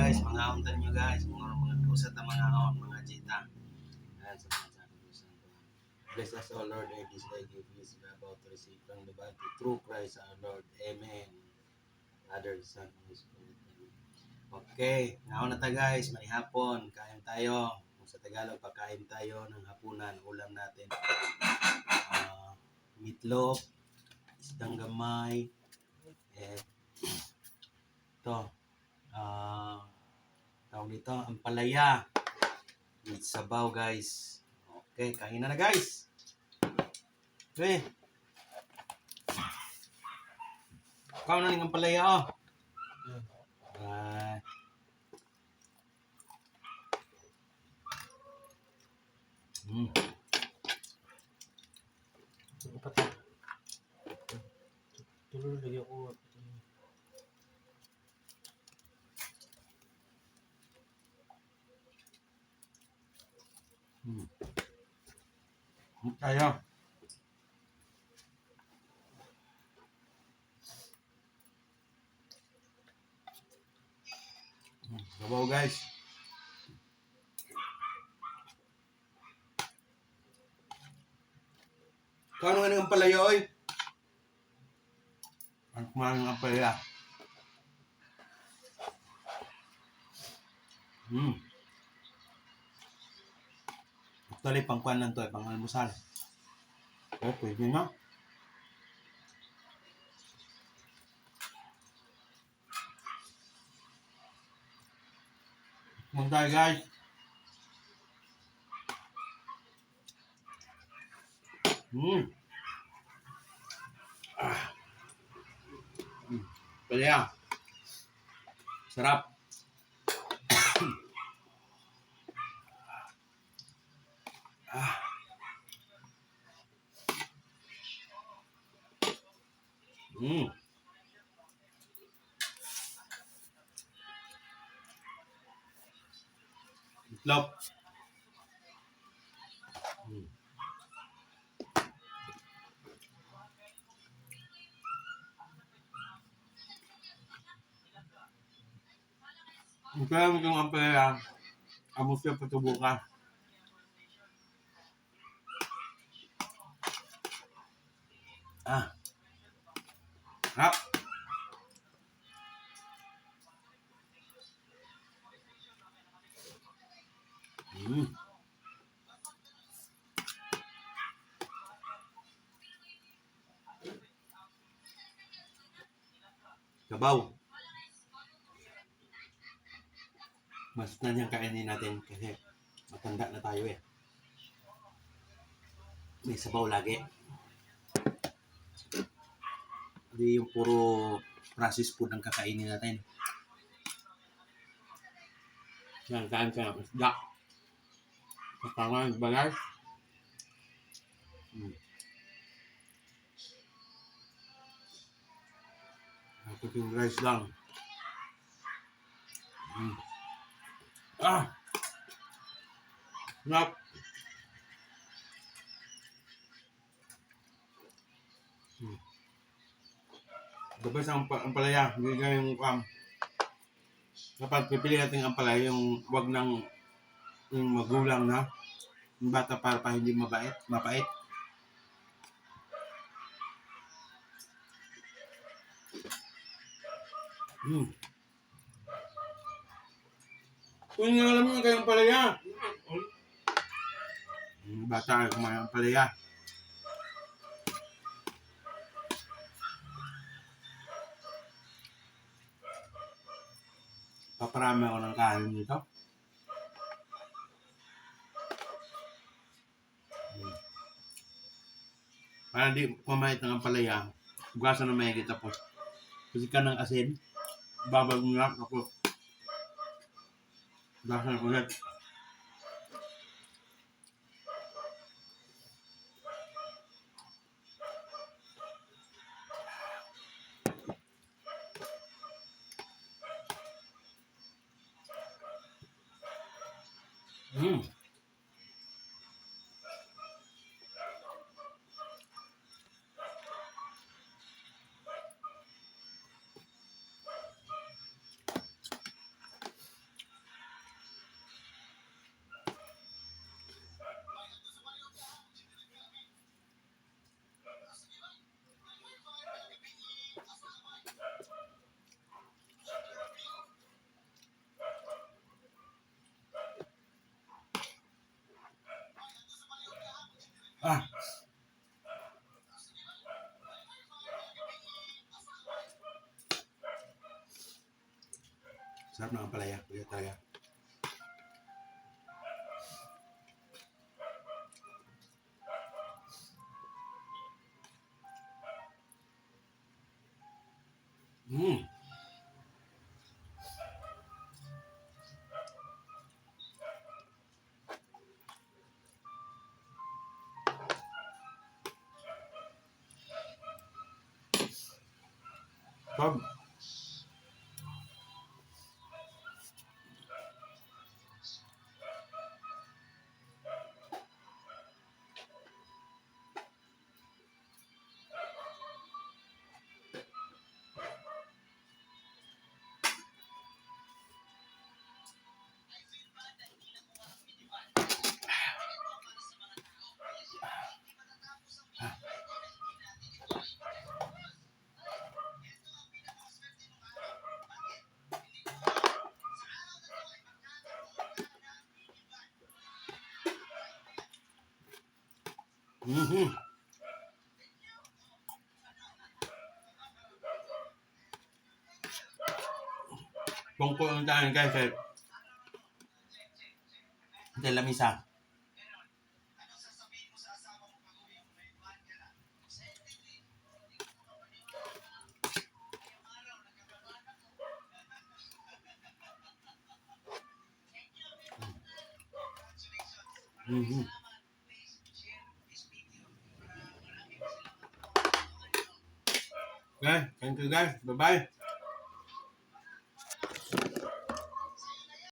guys, mga hauntan nyo guys, mga usat ang mga haon, mga jita. Ayan sa mga sabi ko sa ito. Bless us, O Lord, and this day give peace we are about to receive from the body through Christ our Lord. Amen. Father, Son, Holy Spirit. Amen. Okay, ngayon na ta guys, may hapon, kain tayo. Kung sa Tagalog, pagkain tayo ng hapunan, ulam natin. Meatloaf, isdang gamay, eh, ito, tawag dito, ampalaya. With sabaw guys. Okay, kain na guys. Okay. Kau na ng ampalaya oh. Bye. Tuloy lagi ako. Tayo. Sabaw guys. Kau na ng ampalaya oy. Ang kumain ng ampalaya. Actually, pangkuhan lang to, pang almusal. Okay, pwede na. Tayo guys. Palaya. Sarap. Itlog. Kaya mo itong ampalaya. Amos siya patubukan. Harap. Sabaw. Mas na niyang kainin natin kasi matanda na tayo eh. May sabaw lagi. Hindi yung puro processed food ang kakainin natin. Yan, kain ka ng isda. Kasama ng balas. Ako yung rice lang. Sarap. Dabas ang ampalaya. Hindi ka yung kapag pipili natin ang ampalaya, yung wag ng yung magulang na. Yung bata para pa hindi mapait. Kung nga alam mo kayong palaya. Bata ay kumain ang palaya. Paparami ako ng kanin nito. Para di pamahit ng ampalaya, hugasan na mahigit tapos. Kasi ka ng asin, babag mo lang ako. Hugasan ko ulit. Ah, sarap ng ampalaya. Kaya talaga. Mm. Sarap. Mhm. Tungkol ang tayo guys kay lamisa. Mhm. Okay, thank you guys. Bye-bye.